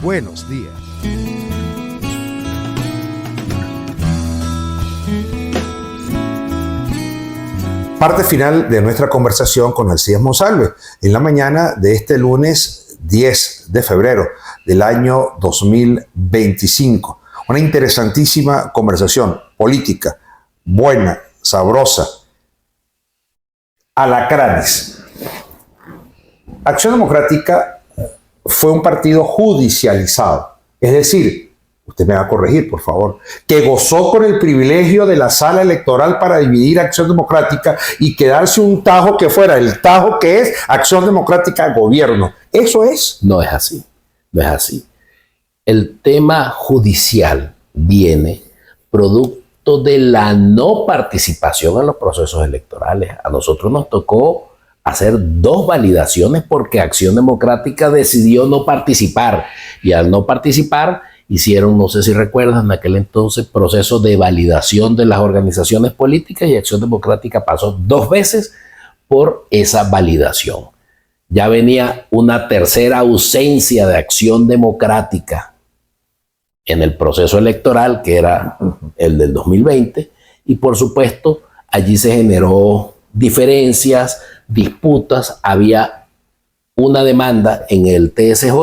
Buenos días. Parte final de nuestra conversación con Alcides Monsalve en la mañana de este lunes 10 de febrero del año 2025. Una interesantísima conversación política, buena, sabrosa. Alacranes. Acción Democrática fue un partido judicializado, es decir, usted me va a corregir, por favor, que gozó con el privilegio de la sala electoral para dividir Acción Democrática y quedarse un tajo que fuera el tajo que es Acción Democrática Gobierno. ¿Eso es? No es así, no es así. El tema judicial viene producto de la no participación en los procesos electorales. A nosotros nos tocó hacer 2 validaciones porque Acción Democrática decidió no participar, y al no participar hicieron, no sé si recuerdan, en aquel entonces proceso de validación de las organizaciones políticas, y Acción Democrática pasó 2 veces por esa validación. Ya venía una tercera ausencia de Acción Democrática en el proceso electoral, que era el del 2020, y por supuesto allí se generó diferencias, disputas, había una demanda en el TSJ,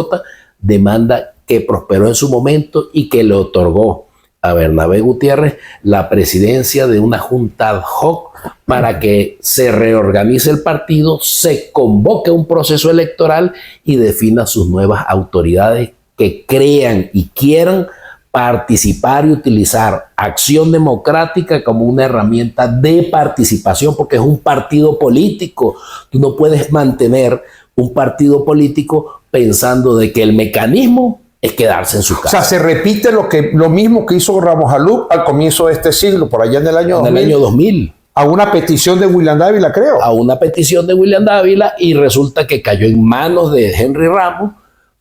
demanda que prosperó en su momento y que le otorgó a Bernabé Gutiérrez la presidencia de una junta ad hoc para que se reorganice el partido, se convoque un proceso electoral y defina sus nuevas autoridades que crean y quieran participar y utilizar Acción Democrática como una herramienta de participación, porque es un partido político. Tú no puedes mantener un partido político pensando de que el mecanismo es quedarse en su casa. O sea, se repite lo mismo que hizo Ramos Alup al comienzo de este siglo, por allá en el año 2000. En el año 2000. A una petición de William Dávila, creo. A una petición de William Dávila, y resulta que cayó en manos de Henry Ramos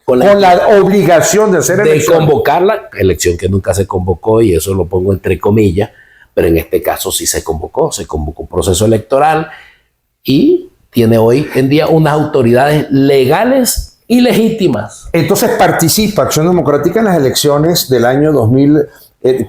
con la obligación de hacer elecciones. De convocarla, elección que nunca se convocó, y eso lo pongo entre comillas, pero en este caso sí se convocó un proceso electoral y tiene hoy en día unas autoridades legales y legítimas. Entonces participa Acción Democrática en las elecciones del año 2000,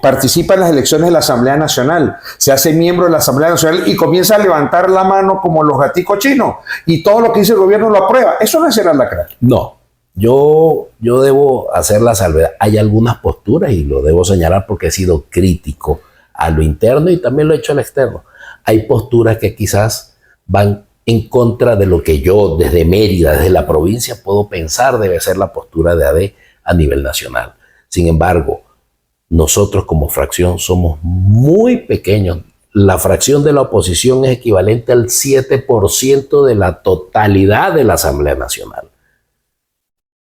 participa en las elecciones de la Asamblea Nacional, se hace miembro de la Asamblea Nacional y comienza a levantar la mano como los gaticos chinos, y todo lo que dice el gobierno lo aprueba. Eso no es ser alacrán. No, yo debo hacer la salvedad. Hay algunas posturas, y lo debo señalar porque he sido crítico a lo interno y también lo he hecho al externo. Hay posturas que quizás van en contra de lo que yo desde Mérida, desde la provincia, puedo pensar debe ser la postura de AD a nivel nacional. Sin embargo, nosotros como fracción somos muy pequeños. La fracción de la oposición es equivalente al 7% de la totalidad de la Asamblea Nacional.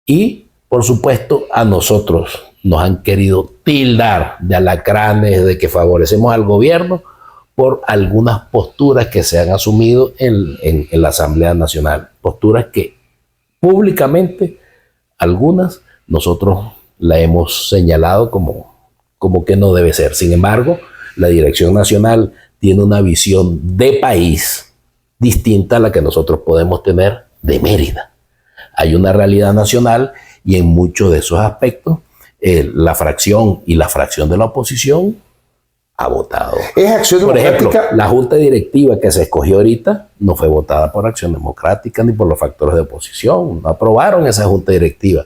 Y, por supuesto, a nosotros nos han querido tildar de alacranes, de que favorecemos al gobierno, por algunas posturas que se han asumido en la Asamblea Nacional. Posturas que públicamente, algunas, nosotros la hemos señalado como que no debe ser. Sin embargo, la Dirección Nacional tiene una visión de país distinta a la que nosotros podemos tener de Mérida. Hay una realidad nacional y en muchos de esos aspectos la fracción y la fracción de la oposición ha votado. ¿Es Acción Democrática? Por ejemplo, la junta directiva que se escogió ahorita no fue votada por Acción Democrática ni por los factores de oposición. No aprobaron esa junta directiva.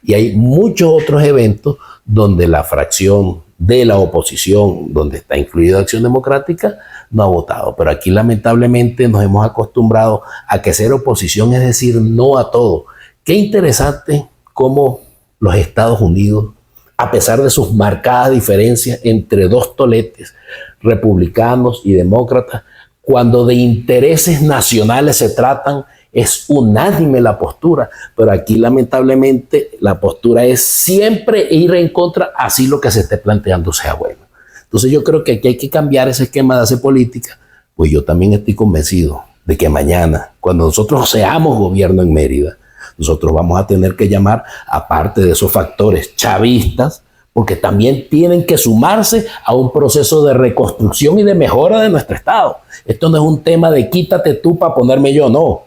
Y hay muchos otros eventos donde la fracción de la oposición, donde está incluida Acción Democrática, no ha votado. Pero aquí lamentablemente nos hemos acostumbrado a que ser oposición es decir no a todo. Qué interesante cómo los Estados Unidos, a pesar de sus marcadas diferencias entre 2 toletes, republicanos y demócratas, cuando de intereses nacionales se tratan, es unánime la postura, pero aquí lamentablemente la postura es siempre ir en contra, así lo que se esté planteando sea bueno. Entonces yo creo que aquí hay que cambiar ese esquema de hacer política, pues yo también estoy convencido de que mañana, cuando nosotros seamos gobierno en Mérida, nosotros vamos a tener que llamar, aparte de esos factores chavistas, porque también tienen que sumarse a un proceso de reconstrucción y de mejora de nuestro Estado. Esto no es un tema de quítate tú para ponerme yo, no.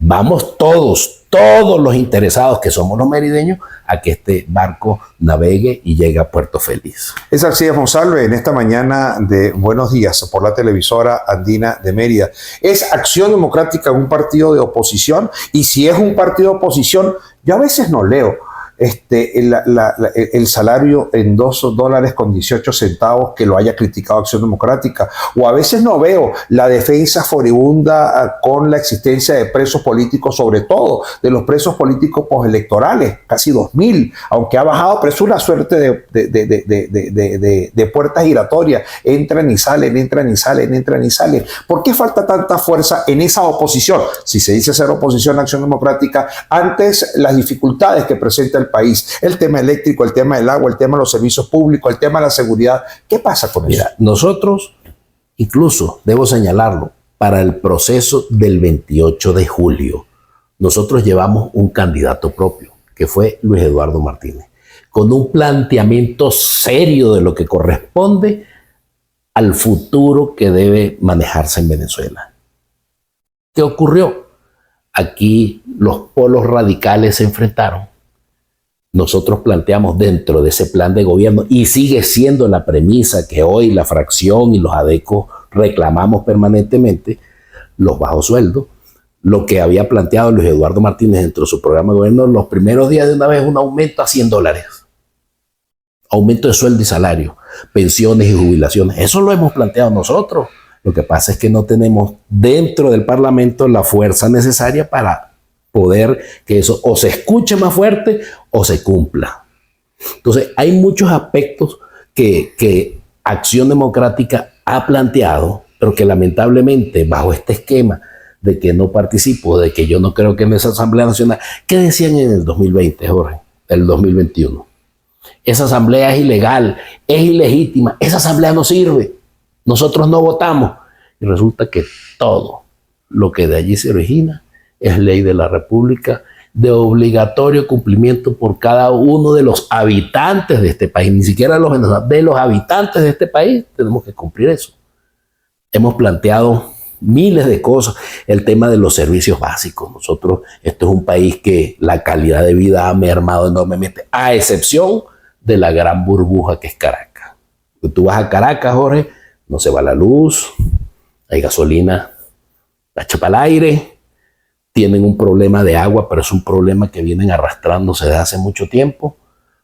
Vamos todos los interesados que somos los merideños a que este barco navegue y llegue a Puerto Feliz. Es Alcides Monsalve en esta mañana de Buenos Días por la televisora andina de Mérida. ¿Es Acción Democrática un partido de oposición? Y si es un partido de oposición, yo a veces no leo el salario en $2.18 que lo haya criticado Acción Democrática, o a veces no veo la defensa furibunda con la existencia de presos políticos, sobre todo de los presos políticos postelectorales, casi 2.000, aunque ha bajado, pero es una suerte de puertas giratorias, entran y salen, entran y salen, entran y salen. ¿Por qué falta tanta fuerza en esa oposición? Si se dice ser oposición a Acción Democrática, antes las dificultades que presenta el país, el tema eléctrico, el tema del agua, el tema de los servicios públicos, el tema de la seguridad. ¿Qué pasa con eso? Mira, nosotros, incluso, debo señalarlo, para el proceso del 28 de julio, nosotros llevamos un candidato propio, que fue Luis Eduardo Martínez, con un planteamiento serio de lo que corresponde al futuro que debe manejarse en Venezuela. ¿Qué ocurrió? Aquí los polos radicales se enfrentaron. Nosotros planteamos dentro de ese plan de gobierno, y sigue siendo la premisa que hoy la fracción y los adecos reclamamos permanentemente, los bajos sueldos. Lo que había planteado Luis Eduardo Martínez dentro de su programa de gobierno, los primeros días de una vez un aumento a $100. Aumento de sueldo y salario, pensiones y jubilaciones. Eso lo hemos planteado nosotros. Lo que pasa es que no tenemos dentro del Parlamento la fuerza necesaria para poder que eso o se escuche más fuerte o se cumpla. Entonces, hay muchos aspectos que Acción Democrática ha planteado, pero que lamentablemente bajo este esquema de que no participo, de que yo no creo que en esa Asamblea Nacional, ¿qué decían en el 2020, Jorge? El 2021. Esa asamblea es ilegal, es ilegítima, esa asamblea no sirve, nosotros no votamos. Y resulta que todo lo que de allí se origina es ley de la República, de obligatorio cumplimiento por cada uno de los habitantes de este país, ni siquiera de los venezolanos, de los habitantes de este país tenemos que cumplir eso. Hemos planteado miles de cosas, el tema de los servicios básicos. Nosotros, esto es un país que la calidad de vida ha mermado enormemente, a excepción de la gran burbuja que es Caracas. Tú vas a Caracas, Jorge, no se va la luz, hay gasolina, la echa para el aire, tienen un problema de agua, pero es un problema que vienen arrastrándose desde hace mucho tiempo,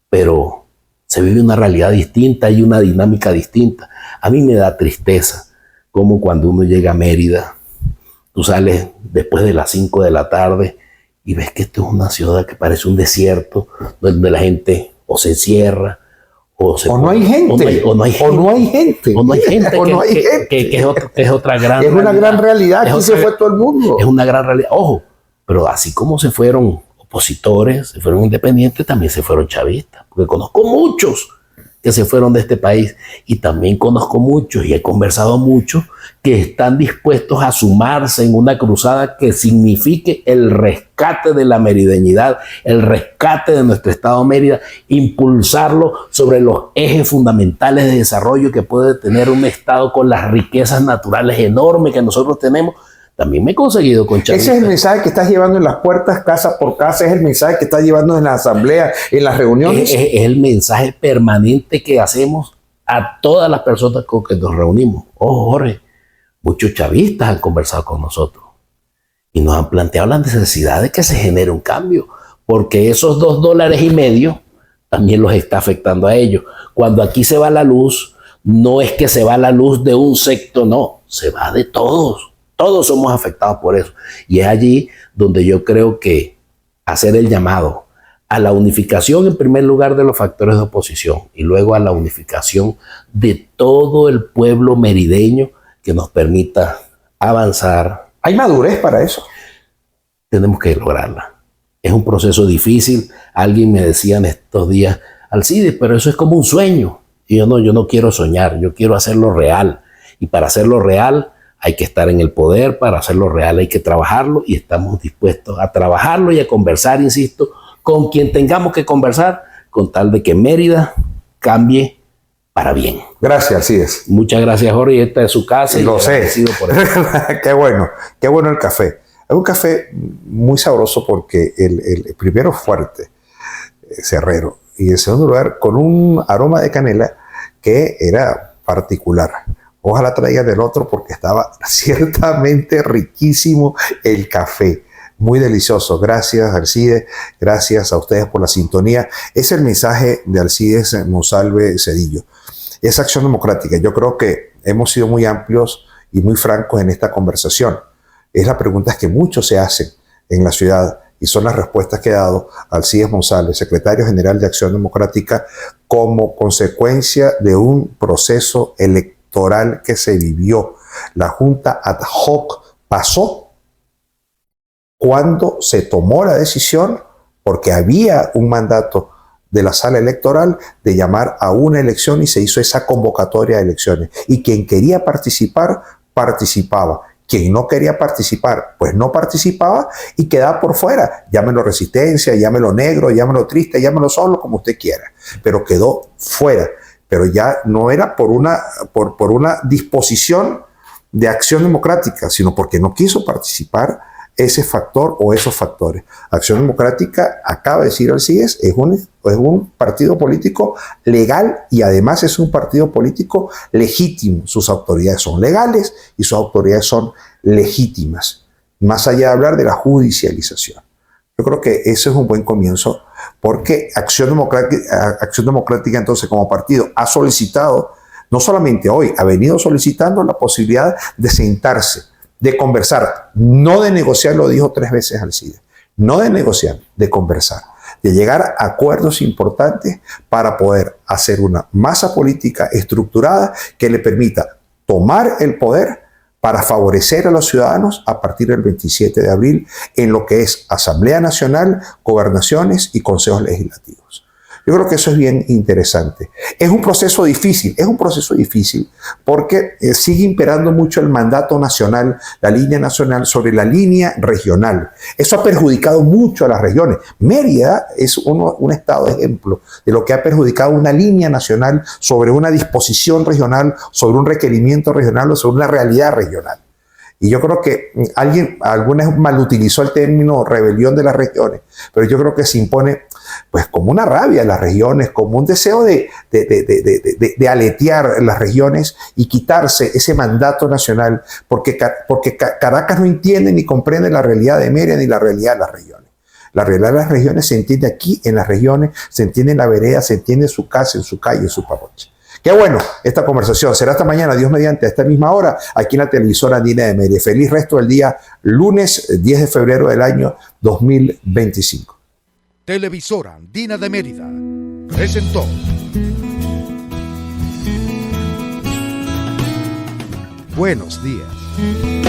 pero se vive una realidad distinta, hay una dinámica distinta. A mí me da tristeza como cuando uno llega a Mérida, tú sales después de las 5 de la tarde y ves que esto es una ciudad que parece un desierto, donde la gente o se encierra, o no hay gente, o no hay gente, que es otra gran realidad. Es una gran realidad, aquí se fue todo el mundo. Es una gran realidad, ojo, pero así como se fueron opositores, se fueron independientes, también se fueron chavistas, porque conozco muchos que se fueron de este país, y también conozco muchos y he conversado mucho que están dispuestos a sumarse en una cruzada que signifique el rescate de la merideñidad, el rescate de nuestro estado Mérida, impulsarlo sobre los ejes fundamentales de desarrollo que puede tener un estado con las riquezas naturales enormes que nosotros tenemos. También me he conseguido con chavistas. Ese es el mensaje que estás llevando en las puertas, casa por casa, es el mensaje que estás llevando en la asamblea, en las reuniones. Es el mensaje permanente que hacemos a todas las personas con que nos reunimos. Oh, Jorge, muchos chavistas han conversado con nosotros y nos han planteado la necesidad de que se genere un cambio, porque esos $2.50 también los está afectando a ellos. Cuando aquí se va la luz, no es que se va la luz de un sector, no, se va de todos. Todos somos afectados por eso. Y es allí donde yo creo que hacer el llamado a la unificación, en primer lugar, de los factores de oposición, y luego a la unificación de todo el pueblo merideño que nos permita avanzar. ¿Hay madurez para eso? Tenemos que lograrla. Es un proceso difícil. Alguien me decía en estos días, Alcides, pero eso es como un sueño. Y yo no quiero soñar, yo quiero hacerlo real. Y para hacerlo real, hay que estar en el poder. Para hacerlo real hay que trabajarlo, y estamos dispuestos a trabajarlo y a conversar, insisto, con quien tengamos que conversar, con tal de que Mérida cambie para bien. Gracias, Alcides. Muchas gracias, Jorge. Esta es su casa. Lo sé. Por eso. Qué bueno el café. Hay un café muy sabroso porque el primero fuerte, cerrero, y en segundo lugar con un aroma de canela que era particular. Ojalá traigan del otro porque estaba ciertamente riquísimo el café. Muy delicioso. Gracias, Alcides. Gracias a ustedes por la sintonía. Es el mensaje de Alcides Monsalve Cedillo. Es Acción Democrática. Yo creo que hemos sido muy amplios y muy francos en esta conversación. Es la pregunta que muchos se hacen en la ciudad y son las respuestas que ha dado Alcides Monsalve, secretario general de Acción Democrática, como consecuencia de un proceso electoral que se vivió. La Junta ad hoc pasó cuando se tomó la decisión, porque había un mandato de la sala electoral de llamar a una elección y se hizo esa convocatoria de elecciones. Y quien quería participar, participaba. Quien no quería participar, pues no participaba y quedaba por fuera. Llámelo resistencia, llámelo negro, llámelo triste, llámelo solo, como usted quiera. Pero quedó fuera. Pero ya no era por una disposición de Acción Democrática, sino porque no quiso participar ese factor o esos factores. Acción Democrática, acaba de decir Alcides, es un partido político legal y además es un partido político legítimo. Sus autoridades son legales y sus autoridades son legítimas, más allá de hablar de la judicialización. Yo creo que ese es un buen comienzo porque Acción Democrática entonces como partido ha solicitado, no solamente hoy, ha venido solicitando la posibilidad de sentarse, de conversar, no de negociar, lo dijo 3 veces Alcides, no de negociar, de conversar, de llegar a acuerdos importantes para poder hacer una masa política estructurada que le permita tomar el poder para favorecer a los ciudadanos a partir del 27 de abril en lo que es Asamblea Nacional, gobernaciones y consejos legislativos. Yo creo que eso es bien interesante. Es un proceso difícil porque sigue imperando mucho el mandato nacional, la línea nacional sobre la línea regional. Eso ha perjudicado mucho a las regiones. Mérida es un estado de ejemplo de lo que ha perjudicado una línea nacional sobre una disposición regional, sobre un requerimiento regional o sobre una realidad regional. Y yo creo que alguna vez malutilizó el término rebelión de las regiones, pero yo creo que se impone pues como una rabia en las regiones, como un deseo de aletear las regiones y quitarse ese mandato nacional, porque Caracas no entiende ni comprende la realidad de Mérida ni la realidad de las regiones. La realidad de las regiones se entiende aquí, en las regiones, se entiende en la vereda, se entiende en su casa, en su calle, en su parroquia. Qué bueno esta conversación. Será hasta mañana, Dios mediante, a esta misma hora, aquí en la televisora Andina de Mérida. Feliz resto del día, lunes 10 de febrero del año 2025. Televisora Andina de Mérida presentó Buenos Días.